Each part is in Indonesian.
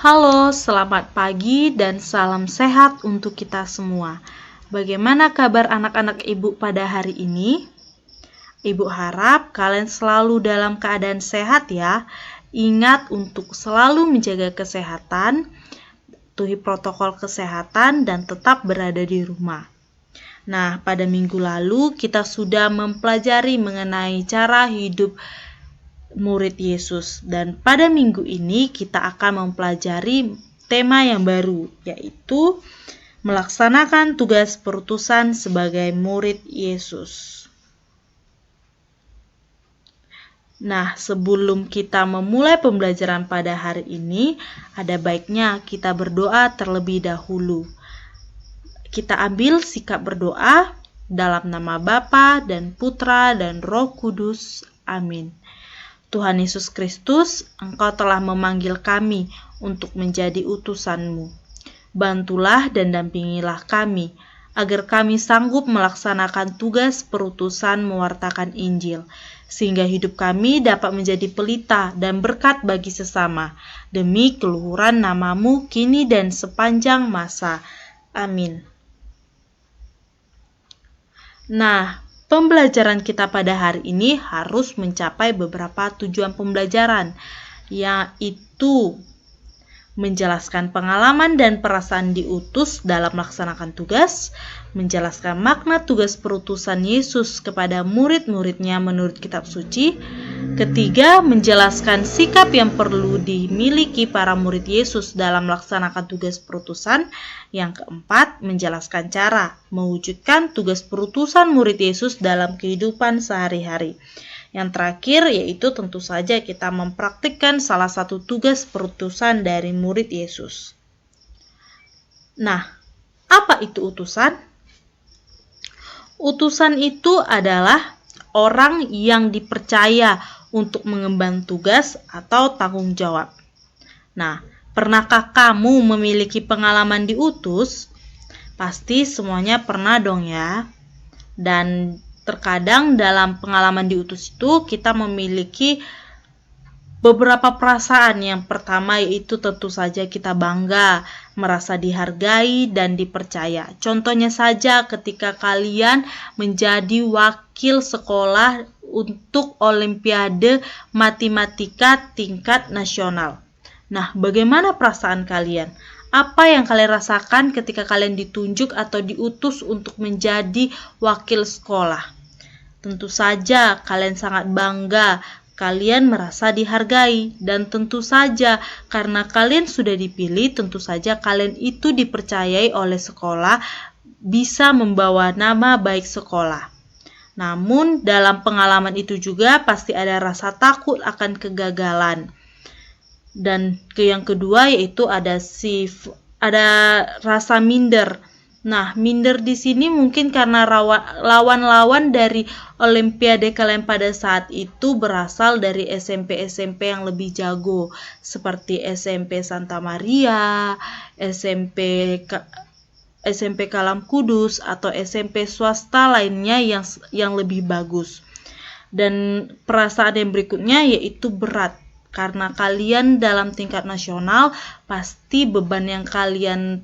Halo, selamat pagi dan salam sehat untuk kita semua. Bagaimana kabar anak-anak ibu pada hari ini? Ibu harap kalian selalu dalam keadaan sehat ya. Ingat untuk selalu menjaga kesehatan, patuhi protokol kesehatan dan tetap berada di rumah. Nah, pada minggu lalu kita sudah mempelajari mengenai cara hidup murid Yesus, dan pada minggu ini kita akan mempelajari tema yang baru, yaitu melaksanakan tugas perutusan sebagai murid Yesus. Nah, sebelum kita memulai pembelajaran pada hari ini, ada baiknya kita berdoa terlebih dahulu. Kita ambil sikap berdoa dalam nama Bapa dan Putra dan Roh Kudus. Amin. Tuhan Yesus Kristus, Engkau telah memanggil kami untuk menjadi utusan-Mu. Bantulah dan dampingilah kami, agar kami sanggup melaksanakan tugas perutusan mewartakan Injil, sehingga hidup kami dapat menjadi pelita dan berkat bagi sesama, demi keluhuran nama-Mu kini dan sepanjang masa. Amin. Nah, pembelajaran kita pada hari ini harus mencapai beberapa tujuan pembelajaran, yaitu menjelaskan pengalaman dan perasaan diutus dalam melaksanakan tugas, menjelaskan makna tugas perutusan Yesus kepada murid-muridnya menurut kitab suci. Ketiga, menjelaskan sikap yang perlu dimiliki para murid Yesus dalam melaksanakan tugas perutusan. Yang keempat, menjelaskan cara mewujudkan tugas perutusan murid Yesus dalam kehidupan sehari-hari. Yang terakhir yaitu tentu saja kita mempraktikkan salah satu tugas perutusan dari murid Yesus. Nah, apa itu utusan? Utusan itu adalah orang yang dipercaya untuk mengemban tugas atau tanggung jawab. Nah, pernahkah kamu memiliki pengalaman diutus? Pasti semuanya pernah dong ya. Dan terkadang dalam pengalaman diutus itu kita memiliki beberapa perasaan. Yang pertama yaitu tentu saja kita bangga, merasa dihargai dan dipercaya. Contohnya saja ketika kalian menjadi wakil sekolah untuk Olimpiade Matematika tingkat nasional. Nah, bagaimana perasaan kalian? Apa yang kalian rasakan ketika kalian ditunjuk atau diutus untuk menjadi wakil sekolah? Tentu saja kalian sangat bangga, kalian merasa dihargai, dan tentu saja karena kalian sudah dipilih, tentu saja kalian itu dipercayai oleh sekolah bisa membawa nama baik sekolah. Namun dalam pengalaman itu juga pasti ada rasa takut akan kegagalan. Dan yang kedua yaitu ada rasa minder. Nah, minder di sini mungkin karena lawan-lawan dari Olimpiade kalian pada saat itu berasal dari SMP-SMP yang lebih jago, seperti SMP Santa Maria, SMP Kalam Kudus, atau SMP swasta lainnya yang lebih bagus. Dan perasaan yang berikutnya yaitu berat. Karena kalian dalam tingkat nasional, pasti beban yang kalian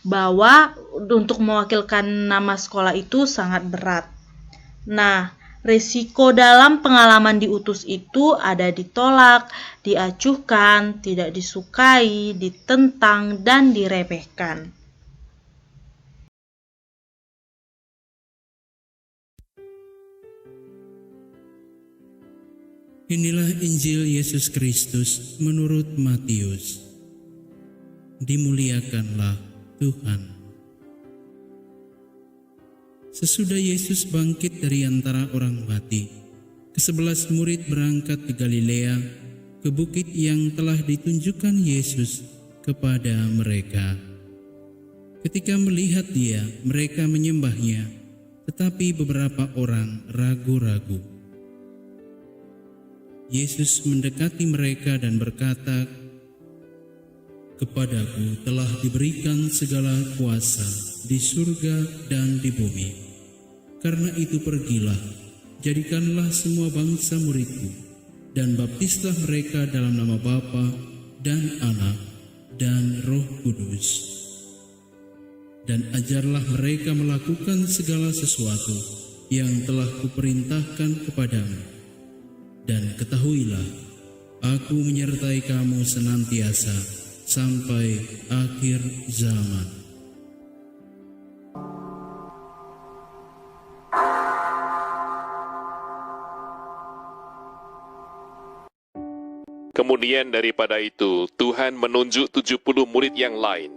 bawa untuk mewakilkan nama sekolah itu sangat berat. Nah, risiko dalam pengalaman diutus itu ada ditolak, diacuhkan, tidak disukai, ditentang, dan diremehkan. Inilah Injil Yesus Kristus menurut Matius. Dimuliakanlah Tuhan. Sesudah Yesus bangkit dari antara orang mati, ke-11 murid berangkat ke Galilea, ke bukit yang telah ditunjukkan Yesus kepada mereka. Ketika melihat Dia, mereka menyembahnya, tetapi beberapa orang ragu-ragu. Yesus mendekati mereka dan berkata, "Kepadaku telah diberikan segala kuasa di surga dan di bumi. Karena itu pergilah, jadikanlah semua bangsa muridku, dan baptislah mereka dalam nama Bapa dan Anak dan Roh Kudus. Dan ajarlah mereka melakukan segala sesuatu yang telah kuperintahkan kepadamu. Dan ketahuilah, aku menyertai kamu senantiasa sampai akhir zaman. Kemudian daripada itu, Tuhan menunjuk 70 murid yang lain,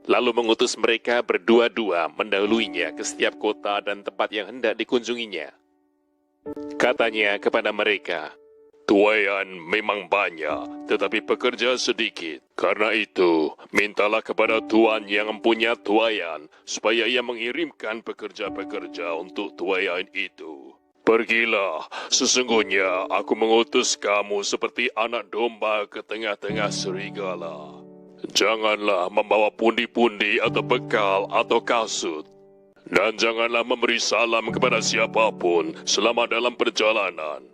lalu mengutus mereka berdua-dua mendahuluinya ke setiap kota dan tempat yang hendak dikunjunginya. Katanya kepada mereka, "Tuaian memang banyak, tetapi pekerja sedikit. Karena itu, mintalah kepada Tuhan yang mempunyai tuaian, supaya ia mengirimkan pekerja-pekerja untuk tuaian itu. Pergilah, sesungguhnya aku mengutus kamu seperti anak domba ke tengah-tengah serigala. Janganlah membawa pundi-pundi atau bekal atau kasut. Dan janganlah memberi salam kepada siapapun selama dalam perjalanan.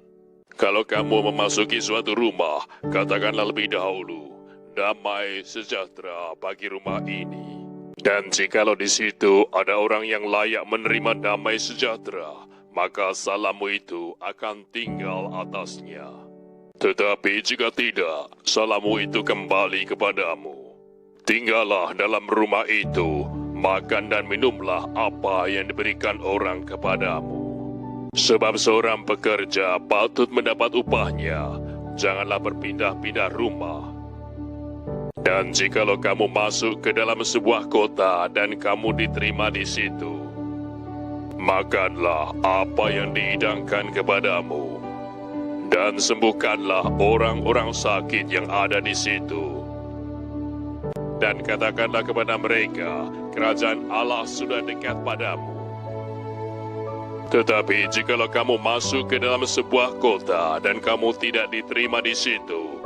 Kalau kamu memasuki suatu rumah, katakanlah lebih dahulu, damai sejahtera bagi rumah ini. Dan jikalau di situ ada orang yang layak menerima damai sejahtera, maka salammu itu akan tinggal atasnya. Tetapi jika tidak, salammu itu kembali kepadamu. Tinggallah dalam rumah itu, makan dan minumlah apa yang diberikan orang kepadamu. Sebab seorang pekerja patut mendapat upahnya, janganlah berpindah-pindah rumah. Dan jikalau kamu masuk ke dalam sebuah kota dan kamu diterima di situ, makanlah apa yang dihidangkan kepadamu, dan sembuhkanlah orang-orang sakit yang ada di situ. Dan katakanlah kepada mereka, kerajaan Allah sudah dekat padamu. Tetapi jikalau kamu masuk ke dalam sebuah kota dan kamu tidak diterima di situ,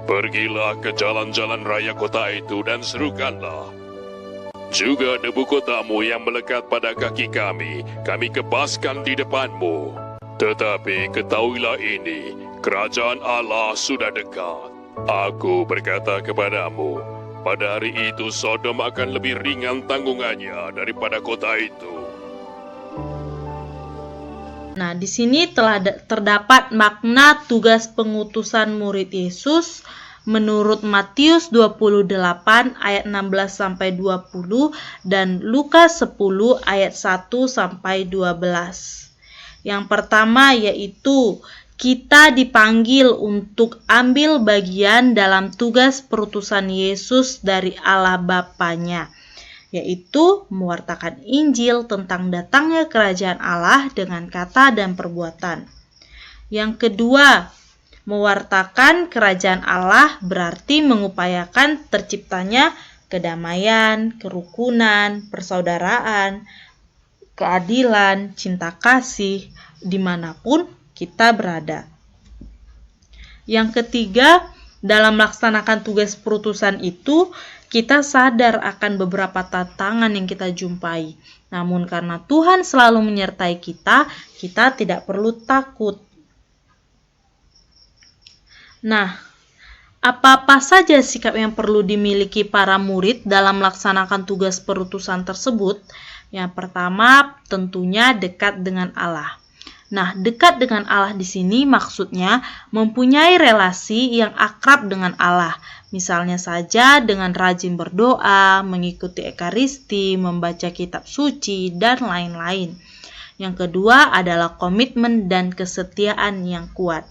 pergilah ke jalan-jalan raya kota itu dan serukanlah, juga debu kotamu yang melekat pada kaki kami kebaskan di depanmu. Tetapi ketahuilah ini, kerajaan Allah sudah dekat. Aku berkata kepadamu, pada hari itu Sodom akan lebih ringan tanggungannya daripada kota itu. Nah, di sini telah terdapat makna tugas pengutusan murid Yesus menurut Matius 28 ayat 16-20 dan Lukas 10 ayat 1-12. Yang pertama yaitu kita dipanggil untuk ambil bagian dalam tugas perutusan Yesus dari Allah Bapanya, yaitu mewartakan Injil tentang datangnya kerajaan Allah dengan kata dan perbuatan. Yang kedua, mewartakan kerajaan Allah berarti mengupayakan terciptanya kedamaian, kerukunan, persaudaraan, keadilan, cinta kasih, dimanapun kita berada. Yang ketiga, dalam melaksanakan tugas perutusan itu, kita sadar akan beberapa tantangan yang kita jumpai. Namun karena Tuhan selalu menyertai kita, kita tidak perlu takut. Nah, apa-apa saja sikap yang perlu dimiliki para murid dalam melaksanakan tugas perutusan tersebut? Yang pertama, tentunya dekat dengan Allah. Nah, dekat dengan Allah di sini maksudnya mempunyai relasi yang akrab dengan Allah. Misalnya saja dengan rajin berdoa, mengikuti ekaristi, membaca kitab suci, dan lain-lain. Yang kedua adalah komitmen dan kesetiaan yang kuat.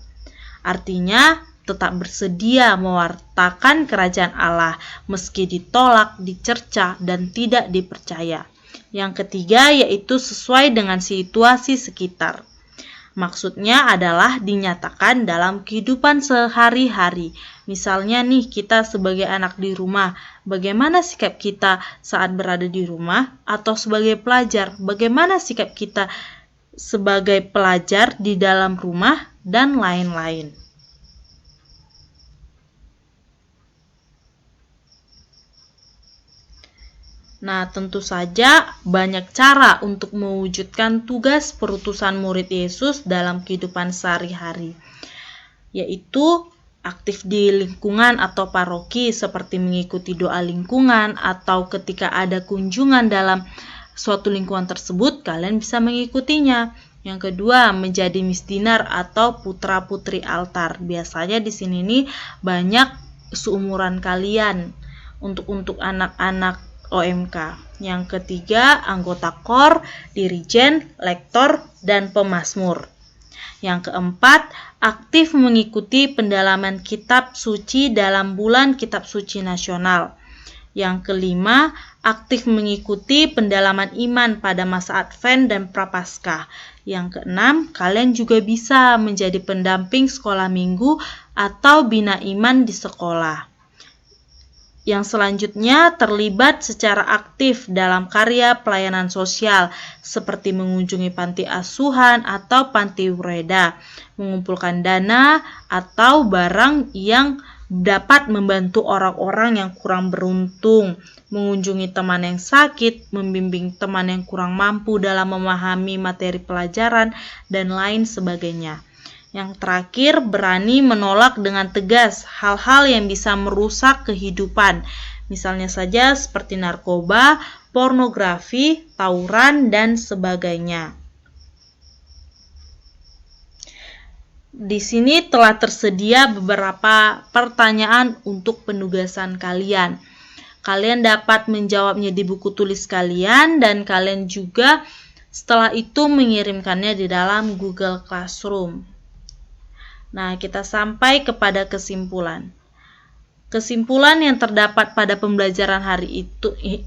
Artinya, tetap bersedia mewartakan kerajaan Allah meski ditolak, dicerca, dan tidak dipercaya. Yang ketiga yaitu sesuai dengan situasi sekitar. Maksudnya adalah dinyatakan dalam kehidupan sehari-hari. Misalnya nih, kita sebagai anak di rumah, bagaimana sikap kita saat berada di rumah? Atau sebagai pelajar, bagaimana sikap kita sebagai pelajar di dalam rumah? Dan lain-lain. Nah, tentu saja banyak cara untuk mewujudkan tugas perutusan murid Yesus dalam kehidupan sehari-hari, yaitu aktif di lingkungan atau paroki seperti mengikuti doa lingkungan, atau ketika ada kunjungan dalam suatu lingkungan tersebut, kalian bisa mengikutinya. Yang kedua, menjadi misdinar atau putra-putri altar. Biasanya di sini nih banyak seumuran kalian untuk anak-anak OMK. Yang ketiga, anggota KOR, dirijen, lektor, dan pemazmur. Yang keempat, aktif mengikuti pendalaman kitab suci dalam bulan kitab suci nasional. Yang kelima, aktif mengikuti pendalaman iman pada masa Advent dan Prapaskah. Yang keenam, kalian juga bisa menjadi pendamping sekolah minggu atau bina iman di sekolah. Yang selanjutnya, terlibat secara aktif dalam karya pelayanan sosial seperti mengunjungi panti asuhan atau panti ureda, mengumpulkan dana atau barang yang dapat membantu orang-orang yang kurang beruntung, mengunjungi teman yang sakit, membimbing teman yang kurang mampu dalam memahami materi pelajaran, dan lain sebagainya. Yang terakhir, berani menolak dengan tegas hal-hal yang bisa merusak kehidupan. Misalnya saja seperti narkoba, pornografi, tawuran, dan sebagainya. Di sini telah tersedia beberapa pertanyaan untuk penugasan kalian. Kalian dapat menjawabnya di buku tulis kalian, dan kalian juga setelah itu mengirimkannya di dalam Google Classroom. Nah, kita sampai kepada kesimpulan. Kesimpulan yang terdapat pada pembelajaran hari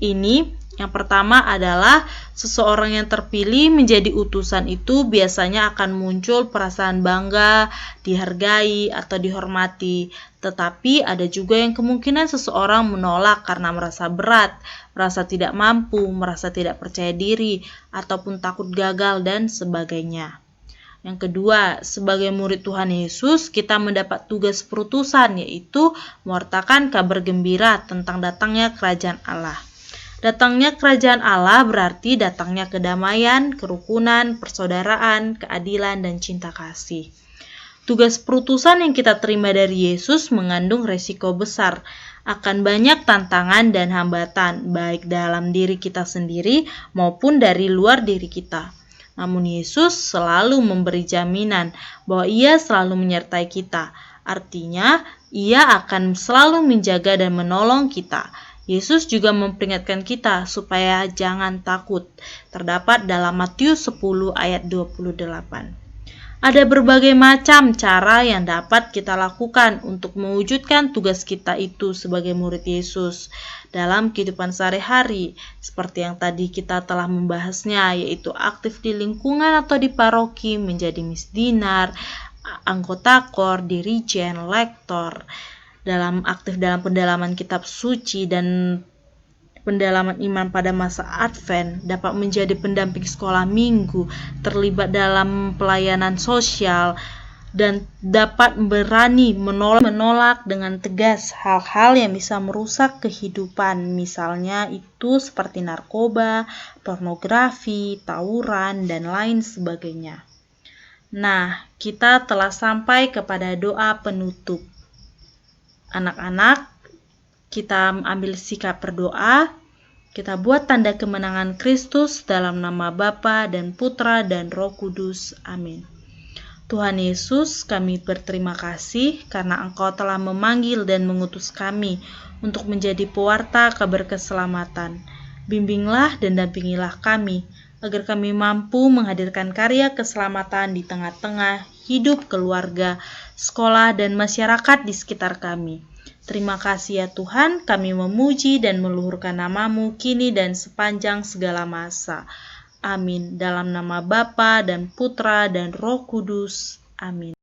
ini, yang pertama adalah seseorang yang terpilih menjadi utusan itu biasanya akan muncul perasaan bangga, dihargai, atau dihormati. Tetapi ada juga yang kemungkinan seseorang menolak karena merasa berat, merasa tidak mampu, merasa tidak percaya diri, ataupun takut gagal, dan sebagainya. Yang kedua, sebagai murid Tuhan Yesus, kita mendapat tugas perutusan, yaitu mewartakan kabar gembira tentang datangnya kerajaan Allah. Datangnya kerajaan Allah berarti datangnya kedamaian, kerukunan, persaudaraan, keadilan, dan cinta kasih. Tugas perutusan yang kita terima dari Yesus mengandung resiko besar. Akan banyak tantangan dan hambatan, baik dalam diri kita sendiri maupun dari luar diri kita. Namun Yesus selalu memberi jaminan bahwa Ia selalu menyertai kita. Artinya, Ia akan selalu menjaga dan menolong kita. Yesus juga memperingatkan kita supaya jangan takut. Terdapat dalam Matius 10 ayat 28. Ada berbagai macam cara yang dapat kita lakukan untuk mewujudkan tugas kita itu sebagai murid Yesus dalam kehidupan sehari-hari, seperti yang tadi kita telah membahasnya, yaitu aktif di lingkungan atau di paroki, menjadi misdinar, anggota KOR, dirijen, lektor, aktif dalam pendalaman kitab suci dan pendalaman iman pada masa Advent, dapat menjadi pendamping sekolah minggu, terlibat dalam pelayanan sosial, dan dapat berani menolak dengan tegas hal-hal yang bisa merusak kehidupan, misalnya itu seperti narkoba, pornografi, tawuran, dan lain sebagainya. Nah, kita telah sampai kepada doa penutup. Anak-anak, kita ambil sikap berdoa, kita buat tanda kemenangan Kristus dalam nama Bapa dan Putra dan Roh Kudus. Amin. Tuhan Yesus, kami berterima kasih karena Engkau telah memanggil dan mengutus kami untuk menjadi pewarta kabar keselamatan. Bimbinglah dan dampingilah kami, agar kami mampu menghadirkan karya keselamatan di tengah-tengah hidup keluarga, sekolah, dan masyarakat di sekitar kami. Terima kasih ya Tuhan, kami memuji dan meluhurkan nama-Mu kini dan sepanjang segala masa. Amin. Dalam nama Bapa dan Putra dan Roh Kudus. Amin.